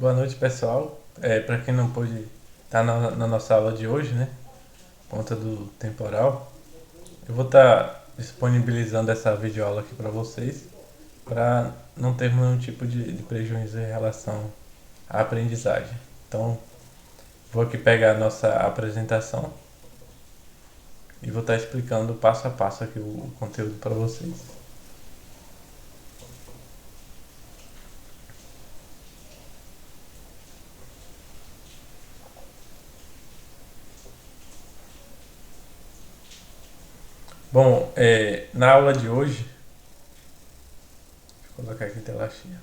Boa noite, pessoal. Para quem não pôde estar na nossa aula de hoje, né, por conta do temporal, eu vou estar disponibilizando essa videoaula aqui para vocês, para não termos nenhum tipo de prejuízo em relação à aprendizagem. Então, vou aqui pegar a nossa apresentação e vou estar explicando passo a passo aqui o conteúdo para vocês. Bom, na aula de hoje, deixa eu colocar aqui a tela cheia.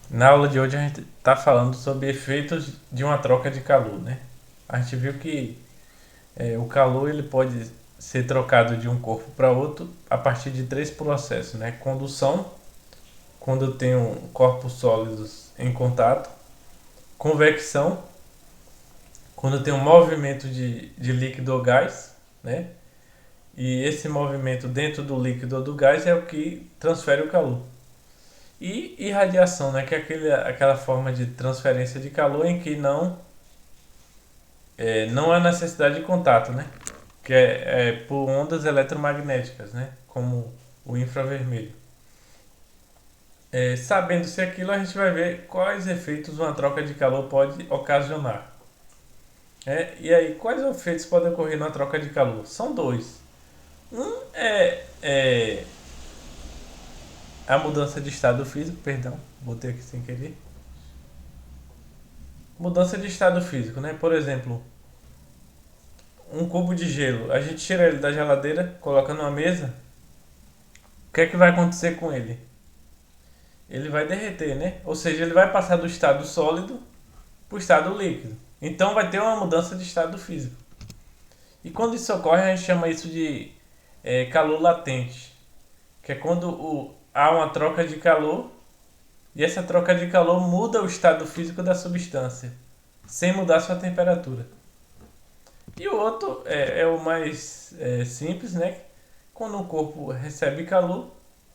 Na aula de hoje a gente está falando sobre efeitos de uma troca de calor, né? A gente viu que o calor ele pode ser trocado de um corpo para outro a partir de três processos, né? Condução, quando eu tenho corpos sólidos em contato. Convecção, quando eu tenho movimento de líquido ou gás, né? E esse movimento dentro do líquido ou do gás é o que transfere o calor. E irradiação, né? Que é aquela forma de transferência de calor em que não há necessidade de contato, né? Que é por ondas eletromagnéticas, né? Como o infravermelho. Sabendo-se aquilo, a gente vai ver quais efeitos uma troca de calor pode ocasionar. E aí, quais efeitos podem ocorrer na troca de calor? São dois. Um é a mudança de estado físico, perdão, botei aqui sem querer. Mudança de estado físico, né? Por exemplo, um cubo de gelo, a gente tira ele da geladeira, coloca numa mesa, o que é que vai acontecer com ele? Ele vai derreter, né? Ou seja, ele vai passar do estado sólido para o estado líquido. Então vai ter uma mudança de estado físico. E quando isso ocorre, a gente chama isso de calor latente, que é quando há uma troca de calor e essa troca de calor muda o estado físico da substância, sem mudar sua temperatura. E o outro é o mais simples, né? Quando o corpo recebe calor,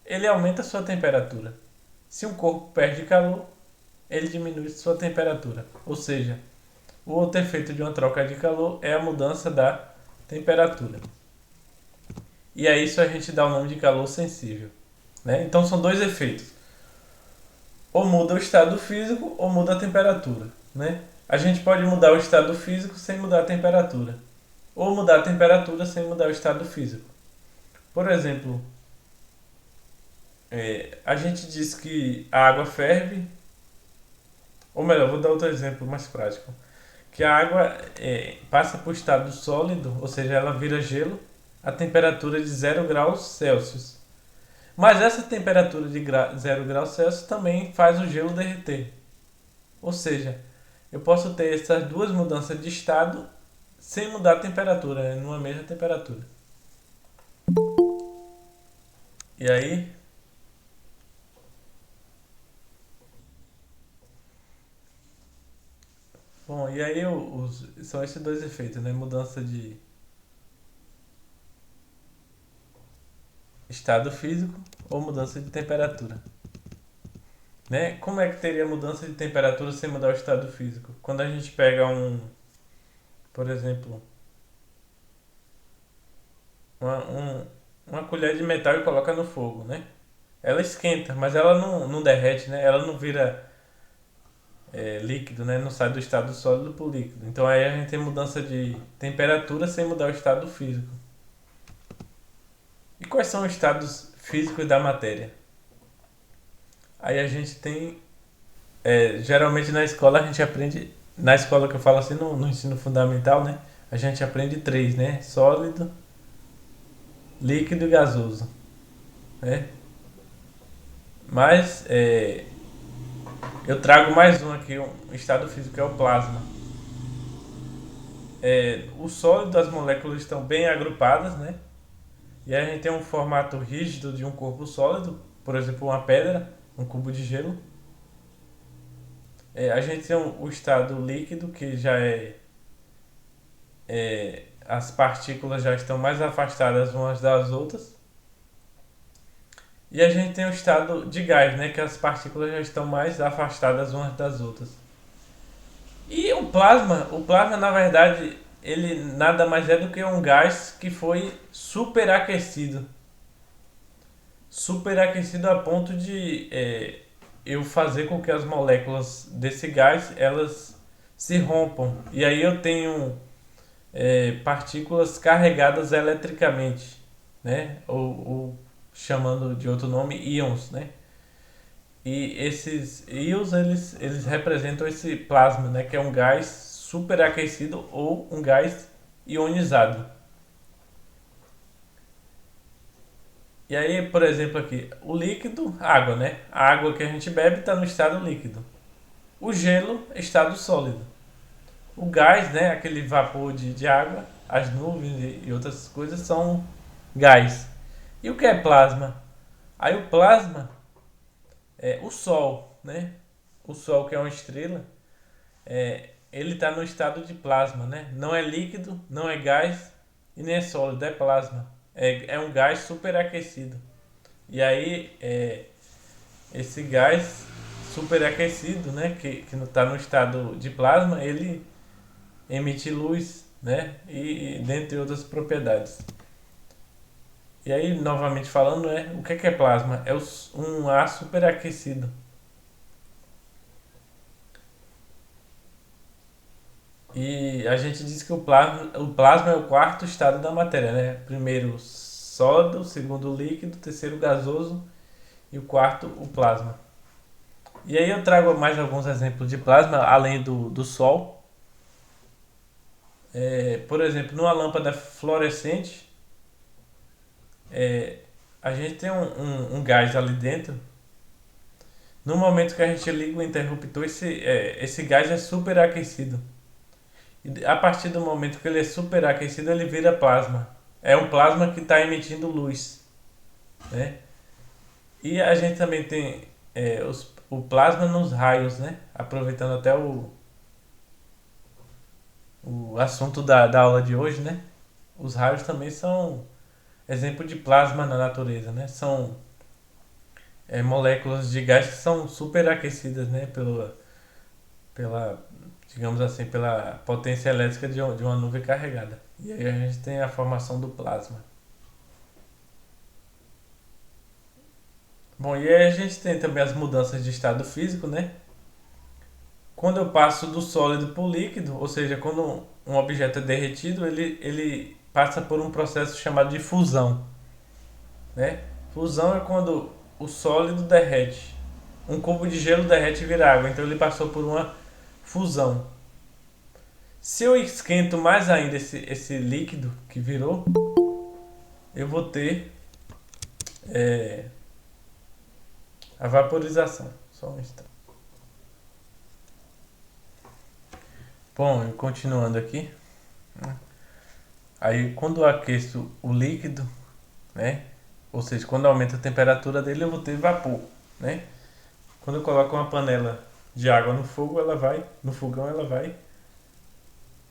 ele aumenta sua temperatura. Se um corpo perde calor, ele diminui sua temperatura. Ou seja, o outro efeito de uma troca de calor é a mudança da temperatura. E a isso a gente dá o nome de calor sensível, né? Então são dois efeitos. Ou muda o estado físico ou muda a temperatura, né? A gente pode mudar o estado físico sem mudar a temperatura. Ou mudar a temperatura sem mudar o estado físico. Por exemplo, a gente diz que a água ferve, ou melhor, vou dar outro exemplo mais prático. Que a água passa para o estado sólido, ou seja, ela vira gelo, a temperatura de 0 graus Celsius. Mas essa temperatura de 0 graus Celsius também faz o gelo derreter. Ou seja, eu posso ter essas duas mudanças de estado sem mudar a temperatura, numa mesma temperatura. E aí, bom, e aí são esses dois efeitos, né? Mudança de estado físico ou mudança de temperatura. Né? Como é que teria mudança de temperatura sem mudar o estado físico? Quando a gente pega por exemplo, uma, um, uma colher de metal e coloca no fogo, né? Ela esquenta, mas ela não derrete, né? Ela não vira líquido, né? Não sai do estado sólido para o líquido. Então aí a gente tem mudança de temperatura sem mudar o estado físico. E quais são os estados físicos da matéria? Aí a gente tem, geralmente na escola a gente aprende, na escola que eu falo assim, no ensino fundamental, né? A gente aprende três, né? Sólido, líquido e gasoso, né? Mas eu trago mais um aqui, um estado físico que é o plasma. O sólido, as moléculas estão bem agrupadas, né? E aí a gente tem um formato rígido de um corpo sólido, por exemplo, uma pedra, um cubo de gelo. A gente tem o estado líquido, que já as partículas já estão mais afastadas umas das outras. E a gente tem o estado de gás, né? Que as partículas já estão mais afastadas umas das outras. E o plasma na verdade, ele nada mais é do que um gás que foi superaquecido. Superaquecido a ponto de eu fazer com que as moléculas desse gás elas se rompam. E aí eu tenho partículas carregadas eletricamente, né? Ou chamando de outro nome, íons, né? E esses íons eles representam esse plasma, né? Que é um gás superaquecido ou um gás ionizado. E aí, por exemplo, aqui, o líquido, água, né? A água que a gente bebe está no estado líquido. O gelo, estado sólido. O gás, né? Aquele vapor de água, as nuvens e outras coisas são gás. E o que é plasma? Aí o plasma é o Sol, né? O Sol, que é uma estrela, ele está no estado de plasma, né? Não é líquido, não é gás e nem é sólido, é plasma. É um gás superaquecido. E aí, esse gás superaquecido, né? Que está no estado de plasma, ele emite luz, né? E dentre outras propriedades. E aí, novamente falando, o que é plasma? É um ar superaquecido. E a gente diz que o plasma é o quarto estado da matéria, né? Primeiro sólido, segundo líquido, terceiro gasoso e o quarto o plasma. E aí eu trago mais alguns exemplos de plasma, além do Sol. Por exemplo, numa lâmpada fluorescente, é, a gente tem um gás ali dentro. No momento que a gente liga o interruptor, esse gás é superaquecido. E a partir do momento que ele é superaquecido, ele vira plasma. É um plasma que está emitindo luz, né? E a gente também tem o plasma nos raios, né? Aproveitando até o assunto da aula de hoje, né? Os raios também são exemplo de plasma na natureza, né? São moléculas de gás que são superaquecidas, né? Pela, digamos assim, pela potência elétrica de uma nuvem carregada. E aí a gente tem a formação do plasma. Bom, e aí a gente tem também as mudanças de estado físico, né? Quando eu passo do sólido para o líquido, ou seja, quando um objeto é derretido, ele passa por um processo chamado de fusão, né? Fusão é quando o sólido derrete. Um cubo de gelo derrete e vira água, então ele passou por uma fusão. Se eu esquento mais ainda esse líquido que virou, eu vou ter é, a vaporização. Só um instante. Bom, continuando aqui. Aí quando eu aqueço o líquido, né? Ou seja, quando aumenta a temperatura dele, eu vou ter vapor, né? Quando eu coloco uma panela de água no fogo, no fogão, ela vai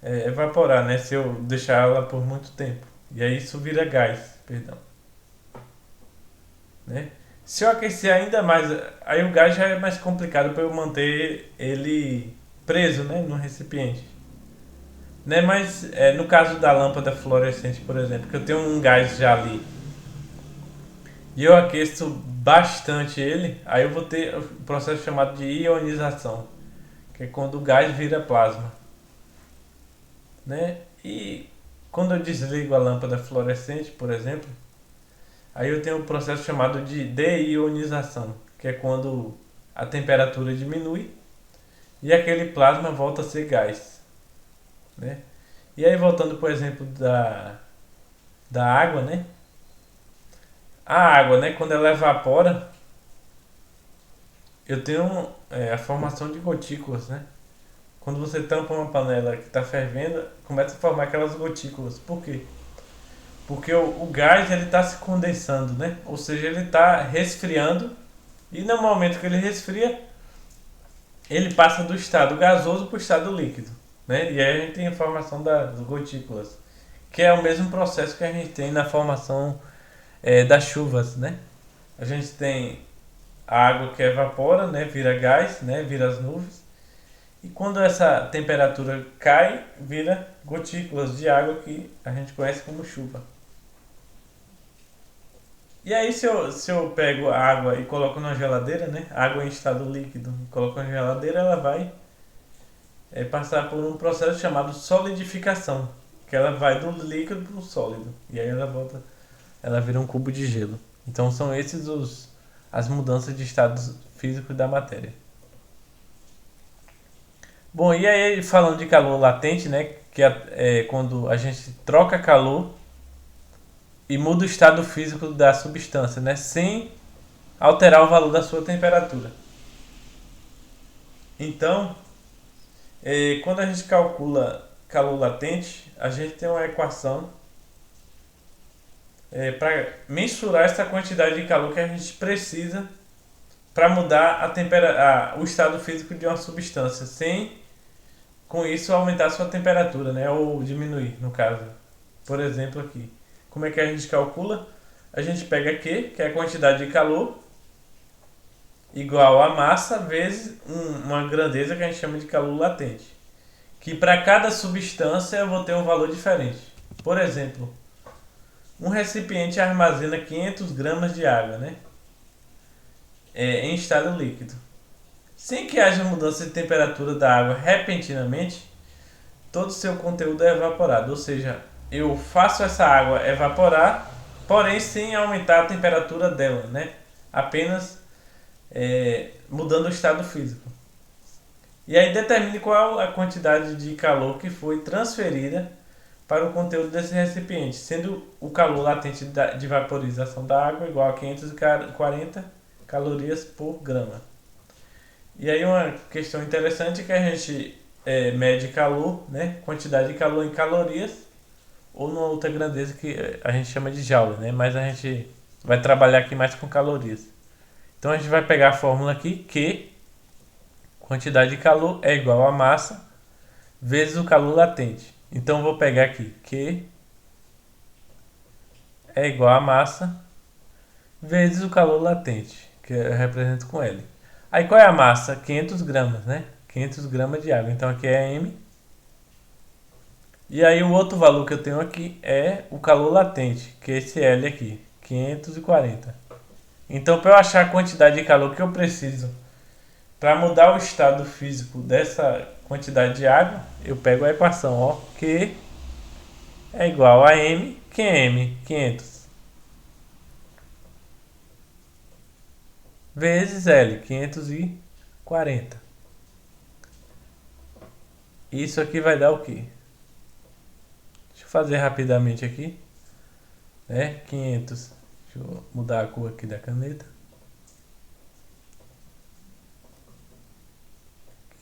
evaporar, né? Se eu deixar ela por muito tempo. E aí isso vira gás, perdão, né? Se eu aquecer ainda mais, aí o gás já é mais complicado para eu manter ele preso, né, no recipiente. Né? Mas no caso da lâmpada fluorescente, por exemplo, que eu tenho um gás já ali e eu aqueço bastante ele, aí eu vou ter o processo chamado de ionização, que é quando o gás vira plasma, né? E quando eu desligo a lâmpada fluorescente, por exemplo, aí eu tenho um processo chamado de deionização, que é quando a temperatura diminui e aquele plasma volta a ser gás, né? E aí voltando, por exemplo, da água, né? A água, né, quando ela evapora, eu tenho a formação de gotículas, né? Quando você tampa uma panela que está fervendo, começa a formar aquelas gotículas. Por quê? Porque o gás ele está se condensando, né? Ou seja, ele está resfriando e no momento que ele resfria, ele passa do estado gasoso para o estado líquido, né? E aí a gente tem a formação das gotículas, que é o mesmo processo que a gente tem na formação das chuvas, né? A gente tem a água que evapora, né, vira gás, né, vira as nuvens. E quando essa temperatura cai, vira gotículas de água que a gente conhece como chuva. E aí se eu pego a água e coloco na geladeira, né, água em estado líquido, e coloco na geladeira, ela vai passar por um processo chamado solidificação, que ela vai do líquido para o sólido. E aí ela vira um cubo de gelo. Então são esses as mudanças de estados físicos da matéria. Bom, e aí falando de calor latente, né, que é quando a gente troca calor e muda o estado físico da substância, né, sem alterar o valor da sua temperatura. Então, quando a gente calcula calor latente, a gente tem uma equação para mensurar essa quantidade de calor que a gente precisa para mudar o estado físico de uma substância, sem com isso aumentar a sua temperatura, né? Ou diminuir, no caso. Por exemplo, aqui. Como é que a gente calcula? A gente pega Q, que é a quantidade de calor, igual a massa vezes uma grandeza que a gente chama de calor latente. Que para cada substância eu vou ter um valor diferente. Por exemplo, um recipiente armazena 500 gramas de água, né? Em estado líquido. Sem que haja mudança de temperatura da água repentinamente, todo o seu conteúdo é evaporado. Ou seja, eu faço essa água evaporar, porém sem aumentar a temperatura dela, né? Apenas mudando o estado físico. E aí determine qual a quantidade de calor que foi transferida para o conteúdo desse recipiente, sendo o calor latente de vaporização da água igual a 540 calorias por grama. E aí uma questão interessante é que a gente mede calor, né, quantidade de calor em calorias, ou numa outra grandeza que a gente chama de joule, né, mas a gente vai trabalhar aqui mais com calorias. Então a gente vai pegar a fórmula aqui, que quantidade de calor é igual a massa vezes o calor latente. Então eu vou pegar aqui, Q é igual a massa vezes o calor latente, que eu represento com L. Aí qual é a massa? 500 gramas, né? 500 gramas de água. Então aqui é M. E aí o outro valor que eu tenho aqui é o calor latente, que é esse L aqui, 540. Então para eu achar a quantidade de calor que eu preciso para mudar o estado físico dessa quantidade de água, eu pego a equação, ó, Q é igual a M, que é M, 500, vezes L, 540. Isso aqui vai dar o quê? Deixa eu fazer rapidamente aqui, né? 500. Deixa eu mudar a cor aqui da caneta.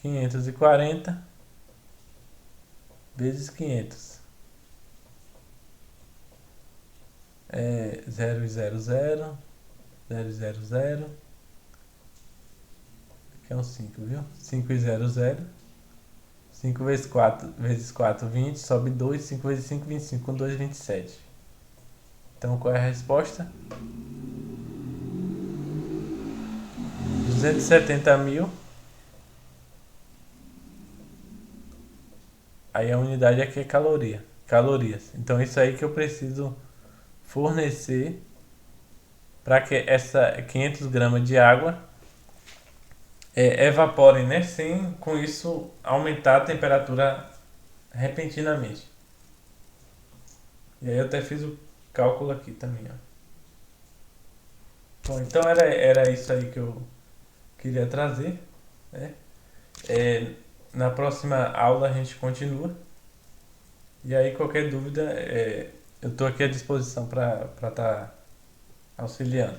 540 vezes 500 é 000, 000. Aqui é um 5, viu? 5 e 00. 5 vezes 4, 20. Sobe 2. 5 vezes 5, 25. Com 2, 27. Então qual é a resposta? 270 mil. Aí a unidade aqui é calorias. Então isso aí que eu preciso fornecer para que essa 500 gramas de água evaporem, né? Sem com isso aumentar a temperatura repentinamente. E aí eu até fiz o cálculo aqui também, ó. Bom, então era isso aí que eu queria trazer, né? Na próxima aula a gente continua. E aí qualquer dúvida, eu estou aqui à disposição para estar auxiliando.